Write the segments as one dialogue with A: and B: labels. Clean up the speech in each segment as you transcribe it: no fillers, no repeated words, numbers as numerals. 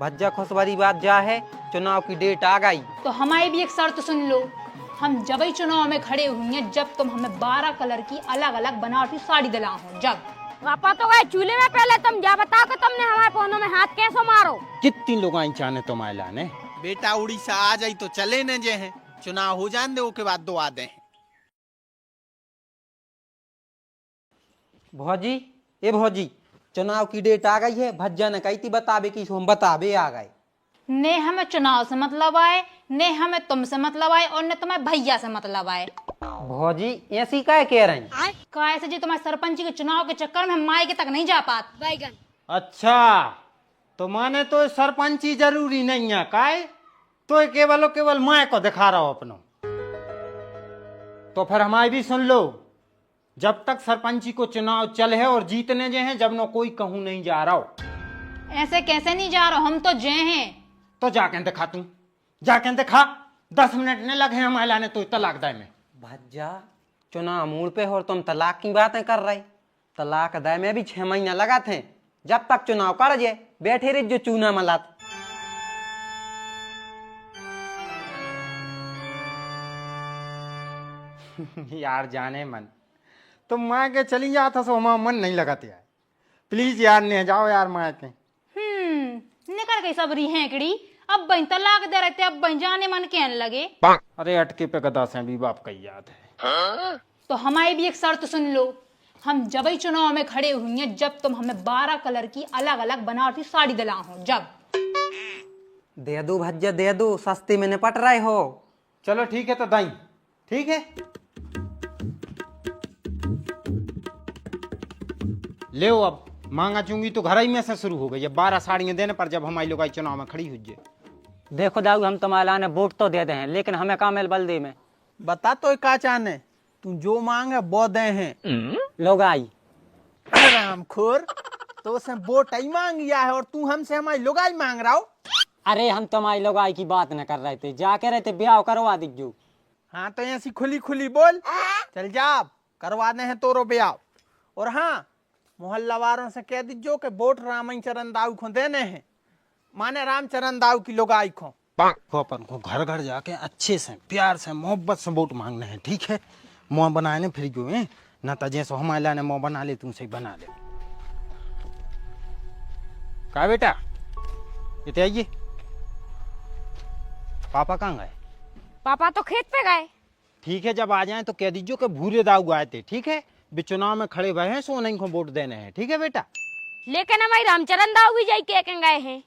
A: भज्जा खुशबरी बात जा है, चुनाव की डेट आ गई।
B: तो हमारी भी एक शर्त सुन लो, हम जब ही चुनाव में खड़े हुए हैं जब तुम हमें 12 कलर की अलग अलग बनावटी साड़ी दिलाओ हो। जब
C: पापा तो गए चूल्हे में, पहले तुम जा बताओ कि तुमने हमारे पौनों में हाथ कैसे मारो।
A: कितनी लोग आई चाहने तुम्हारे लाने।
D: बेटा उड़ीसा आ जाई तो चले न जे हैं, चुनाव हो जाने दो के बाद दो आ दे।
A: भौजी, ए भौजी, चुनाव की डेट आ गई है। भज्जा ने कही थी बतावे की, हम बतावे आ गए।
B: ने हमें चुनाव से मतलब आए, ने हमें तुमसे मतलब आए, और ने तुम्हें भैया से मतलब आए।
A: भौजी ऐसी काय कह रही?
B: काय से जी तुम्हारे सरपंच के चुनाव के चक्कर में मायके तक नहीं जा पाते।
C: बैगन
A: अच्छा, तो माने तो सरपंची जरूरी नहीं है काय, तो केवल मैं को दिखा रहा हूं अपनो। तो फिर हमारी भी सुन लो, जब तक सरपंची को चुनाव चल है और जीतने जे हैं, जब न कोई कहूं नहीं जा रहा हो।
B: ऐसे कैसे नहीं जा रहा, हम तो जे हैं।
A: तो जाके दिखा, तू जाके दिखा। 10 मिनट ने लगे हमारे लाने तो तलाक दे में। भज्जा चुनाव मूड पे हो, तुम तलाक की बातें कर रहे। तलाक दे में भी 6 महीना लगा थे। जब तक चुनाव कर जे बैठे रहे जो चूना मलात। यार जाने मन, तुम माँ के चली जाता सो हमारा मन नहीं लगाते यार। प्लीज यार ने जाओ यार माँ के।
B: निकल गई सब रिहेकड़ी। अब बहन तलाक दे रहते, अब बहन जाने मन कहने लगे।
A: अरे अटके पे गदा से भी बाप कही याद है।
B: तो हमारी भी एक शर्त सुन लो, हम जब ही चुनाव में खड़े हुए हैं जब तुम हमें 12 कलर की अलग अलग बनावटी साड़ी दिलाओ हो। जब
A: दे दो भज्जा दे दो, सस्ते में निपट रहे हो। चलो ठीक है, तो दाई ठीक है। ले अब मांगा चूंगी तो घर ही में से शुरू हो गई। 12 साड़ियां देने पर जब हमारी लोग चुनाव में खड़ी हुई।
E: देखो दाऊ, हम तुम्हारे लाने वोट तो दे दे हैं, लेकिन हमें कामेल बल दे में।
D: बता तो का चाहने, तू जो मांगे वो दे हैं।
E: लोग आई
D: रामखोर, तो उसे वोट ही मांग लिया है और तू हमसे हमारी लुगाई मांग रहा हो।
E: अरे हम तुम्हारी लोग आई की बात न कर रहे थे, जाके रहते ब्याह करवा दीजिए।
D: हाँ तो ऐसी खुली खुली बोल, चल जा करवा दे हैं तोरो ब्याह। और हाँ, मोहल्ला वालों से कह दीजिए कि वोट रामचरण दाऊ को देने हैं, माने रामचरण दाऊ की लुगाई को।
A: अपन को घर घर जाके अच्छे से प्यार से मोहब्बत से वोट मांगना है, ठीक है। मुँह बनाने फिर क्यों है ना, तो जैसे हमारे लाने मुँह बना ले, तुमसे बना ले। कहा बेटा, इतने आइए। पापा कहाँ गए?
C: पापा तो खेत पे गए।
A: ठीक है, जब आ जाए तो कह दीजिए कि भूरे दाऊ आए थे, ठीक है। भी चुनाव में खड़े हुए हैं, सो नहीं को वोट देने हैं, ठीक है बेटा।
C: लेकिन हमारी रामचरण दाऊ भी जाई कह के गए हैं।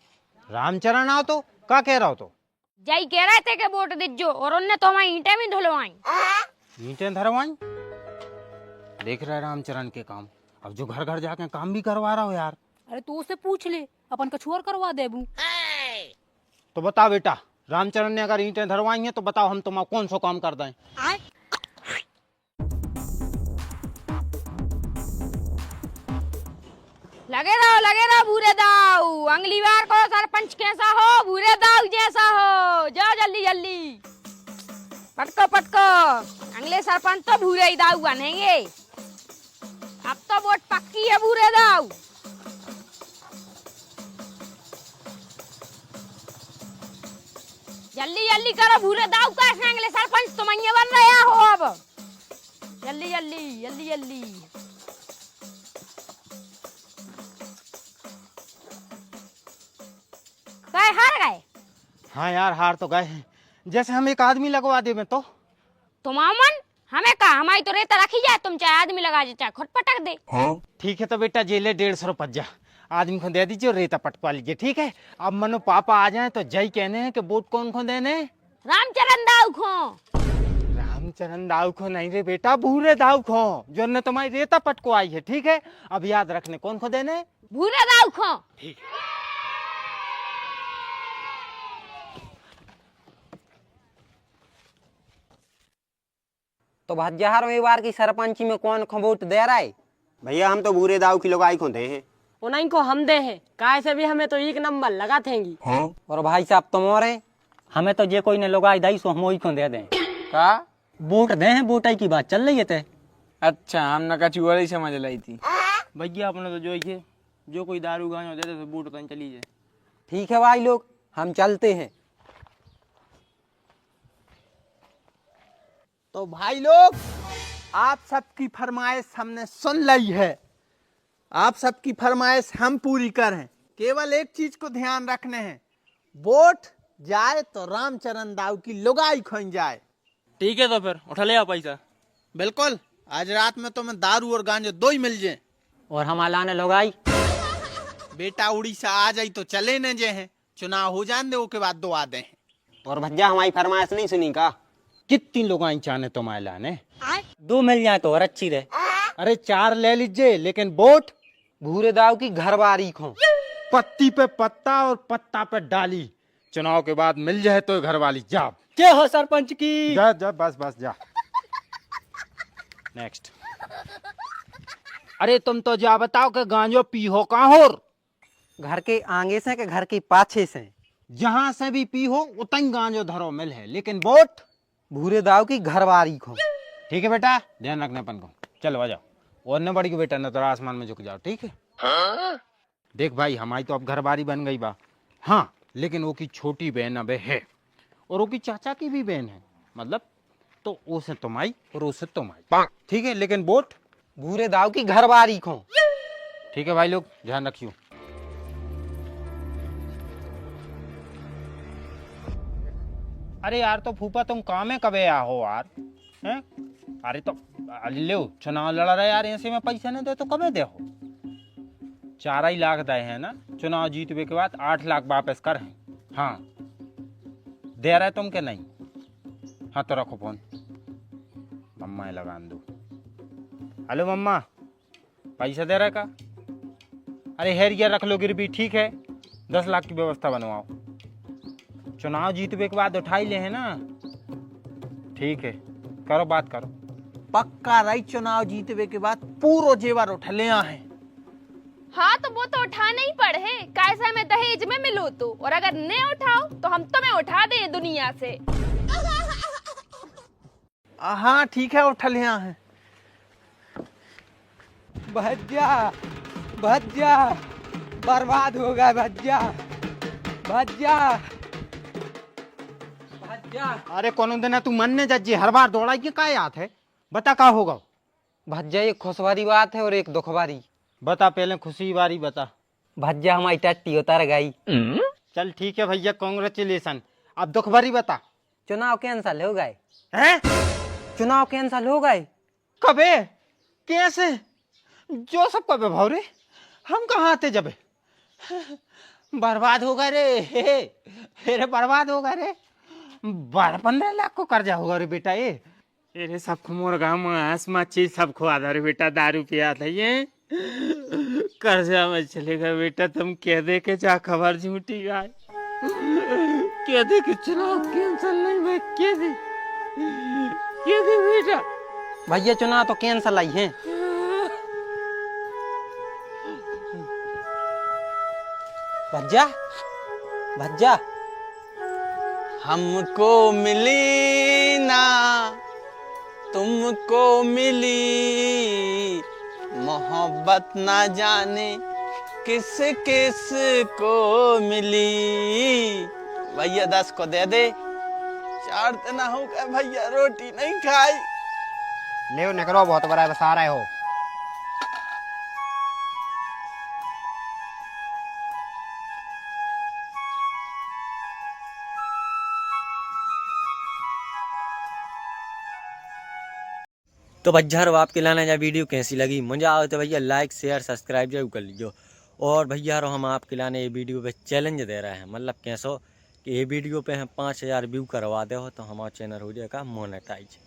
A: रामचरण आओ तो क्या कह रहा हो? तो
C: जाई कह रहे थे कि वोट दीजियो, और उनने तो हमारी ईंटें भी धुलवाई।
A: ईंटें धरवाई? देख रहे रामचरण के काम, अब जो घर घर जाके काम भी करवा रहा हो यार।
B: अरे तू उससे पूछ ले, अपन कछुआर करवा देबू।
A: तो बता बेटा, रामचरण ने अगर ईंटें धरवाई हैं तो बताओ, हम तुम्हारा कौन सा काम कर दें?
C: लगे रहो भूरे दाऊ। अगली बार को सरपंच कैसा हो, भूरे दाऊ जैसा हो। जाओ जल्दी जल्दी, पटको पटको। अगले सरपंच तो भूरे ही दाऊ बनेंगे। अब तो वोट पक्की है भूरे दाऊ। जल्दी जल्दी करो, भूरे दाऊ का अगले सरपंच तुम ही बन रहे हो। अब जल्दी जल्दी जल्दी जल्दी। हार गए?
A: हाँ यार, हार तो गए हैं। जैसे हम एक आदमी लगवा दे में तो
C: तुम मन हमें कहा, हमारी तो रेता रखी जाए, तुम चाहे आदमी लगा दे चाहे खुद पटक दे।
A: ठीक है, तो बेटा जेले 150 रुपया आदमी को दे दीजिए और रेता पटवा लीजिए, ठीक है। अब मनो पापा आ जाए तो जय कहने हैं कि वोट कौन को देने?
C: रामचरण दाऊ को।
A: रामचरण दाऊ को नहीं रे बेटा, भूरे दाऊ को, जो ने तुम्हारी रेता पटकवाई है, ठीक है। अब याद रखने कौन को देने?
C: भूरे दाऊ को।
A: ठीक है। तो भज्जा हर बार की सरपंची में कौन को वोट दे रहा है?
F: भैया हम तो भूरे दाऊ की लुगाई को दे हैं।
E: उन्हीं को हम दे हैं, काय से भी हमें तो एक नंबर लगा थेंगी।
A: और भाई साहब तुम और हैं?
E: हमें तो जे कोई ने लोग आई दाई सो हम वही को दे दें।
G: का
E: वोट दे हैं, वोट की बात चल रही है ते।
G: अच्छा, हमने कछुआ ही समझ लाई थी।
H: भैया अपने तो जो है जो कोई दारू गांजा दे दे तो बूट कहीं चली जाए।
E: ठीक है भाई लोग, हम चलते हैं।
D: तो भाई लोग, आप सबकी फरमाइश हमने सुन ली है। आप सबकी फरमाइश हम पूरी करें। केवल एक चीज को ध्यान रखने हैं, वोट जाए तो रामचरण दाऊ की लुगाई खोन जाए।
G: ठीक है तो फिर उठा ले आओ पैसा।
D: बिल्कुल, आज रात में तुम्हें दारू और गांजे दो ही मिल जाए।
E: और हम लाने लोगाई।
D: बेटा उड़ीसा आ जाई तो चले न जे हैं, चुनाव हो जाने दे, के बाद दो आते हैं।
F: और भज्जा हमारी फरमाइश नहीं सुनी का?
A: कितनी लोग आई चाहने तो मैं लाने?
E: 2 मिल जाए तो और अच्छी रहे।
A: अरे 4 ले लीजिए, लेकिन वोट
E: भूरे दाव की घरवारी खो।
A: पत्ती पे पत्ता और पत्ता पे डाली। चुनाव के बाद मिल जाए तो घर वाली जा।
E: क्या हो सरपंच की?
A: जा जा, बस बस जा। नेक्स्ट। अरे तुम तो जा बताओ कि गांजो पी हो कहाँ हो?
E: घर के आगे से के घर के पाछे से?
A: जहां से भी पी हो उतनी गांजो धरो मिल है, लेकिन वोट
E: भूरे दाव की घरवारी खो।
A: ठीक है बेटा, ध्यान रखने अपन को। चलो आ जाओ, और न बढ़ी को बेटा, न तो आसमान में झुक जाओ, ठीक है? देख भाई, हमारी तो अब घरबारी बन गई बा। हाँ, लेकिन वो की छोटी बहन अब है, और वो की चाचा की भी बहन है, मतलब तो उसे तुम आई और उसे तुम आई, ठीक है? लेकिन वोट
E: भूरे दाव की घरवारी खो।
A: ठीक है भाई लोग, ध्यान रखियो। अरे यार, तो फूफा तुम काम में कबे आ हो यार? हैं? अरे तो लो, चुनाव लड़ा रहे यार, ऐसे में पैसा नहीं दे तो कबे दे हो? 4 लाख दे हैं ना, चुनाव जीतने के बाद 8 लाख वापस कर हैं। हाँ, दे रहे तुम के नहीं? हाँ तो रखो फोन, मम्मा लगा दो। हेलो मम्मा, पैसा दे रहे का? अरे हेरिया रख लो गिरवी, ठीक है? 10 लाख की व्यवस्था बनवाओ। चुनाव जीतने के बाद उठाई ले है ना? ठीक है, करो बात करो।
D: पक्का रही, चुनाव जीतवे के बाद पूरो जेवर उठ ले हैं।
C: हाँ तो वो तो उठाने ही पड़े है, कैसा मैं दहेज में मिलूं तो, और अगर नहीं उठाओ तो हम तुम्हें उठा दे दुनिया से।
D: हाँ ठीक है, उठ ले हैं।
E: भज्जा भज्जा बर्बाद हो गया, भज्जा भज्जा भज्जा।
A: अरे कौन दिन तू मन ने जज्जी हर बार दौड़ा के का याद है? बता का होगा?
E: भज्जा एक खुशवारी बात है और एक दुखवारी।
A: बता, पहले खुशी वाली बता।
E: भज्जा हमारी टट्टी उतर गई।
A: चल ठीक है भैया, कांग्रेचुलेसन। अब दुख भरी बता।
E: चुनाव कैंसल हो गए।
A: हैं?
E: चुनाव कैंसल हो गए।
A: कबे? कैसे? जो सब कबे भौरे, हम कहाँ आते जबे? बर्बाद हो गए रे, अरे बर्बाद हो गए रे। 12-15 लाख को कर्जा होगा रे बेटा ये। अरे सब मोर गाँव में आसमा चीज सब खुआ था रे बेटा, दारू पिया था ये, कर्जा में चलेगा बेटा। तुम कह दे के जा खबर झूठी गाय, कह दे कि चुनाव कैंसल नहीं भाई, कह दे बेटा।
E: भैया चुनाव तो कैंसल आई है। भज्जा भज्जा
G: हमको मिली ना तुमको मिली, मोहब्बत ना जाने किस किस को मिली। भैया 10 को दे दे। 4 दिन हो गए भैया रोटी नहीं खाई।
F: ले निकलो, बहुत बड़ा बसा रहे हो।
E: तो भज्जा आपके लाना जा वीडियो कैसी लगी, मुझे आओ तो भैया लाइक शेयर सब्सक्राइब जरूर कर लीजिए। और भैया हम आपके लाने ये वीडियो पे चैलेंज दे रहे हैं, मतलब कैसो कि ये वीडियो पे हम 5000 व्यू करवा दे हो तो हमारा चैनल हो जाएगा मोनेटाइज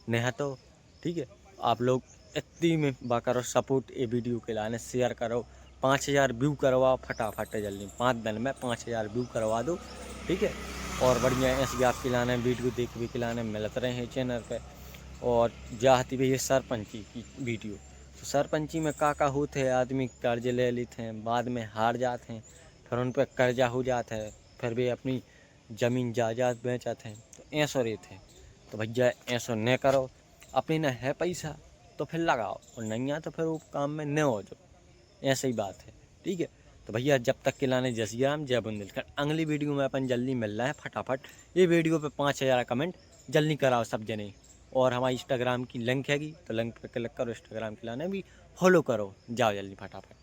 E: नहीं है तो ठीक है। आप लोग इतनी में करो सपोर्ट, ये वीडियो के लाने शेयर करो, 5000 व्यू करवाओ फटाफट जल्दी, 5 दिन में 5000 व्यू करवा दो, ठीक है। और बढ़िया ऐसे भी आपके लाने वीडियो देख भी के लाने मिलते रहे हैं चैनल पे। और जाती भी ये सरपंची की वीडियो, तो सरपंची में का होते हैं, आदमी कर्ज ले लेते हैं, बाद में हार जाते हैं, फिर उन पर कर्जा हो जाता है, फिर भी अपनी ज़मीन जायदाद बेचते हैं, तो ऐसा रहते हैं। तो भैया ऐसा न करो, अपनी न है पैसा तो फिर लगाओ, और नहीं है तो फिर वो काम में न हो जाओ, ऐसे ही बात है, ठीक है। तो भैया जब तक के लाने जय श्री राम जय बुंदेलखंड। अगली वीडियो में अपन जल्दी मिल रहा है फटाफट। ये वीडियो पे 5000 कमेंट जल्दी कराओ सब जने। और हमारी इंस्टाग्राम की लिंक हैगी तो लिंक पे क्लिक करो, इंस्टाग्राम के लाने भी फॉलो करो। जाओ जल्दी फटाफट।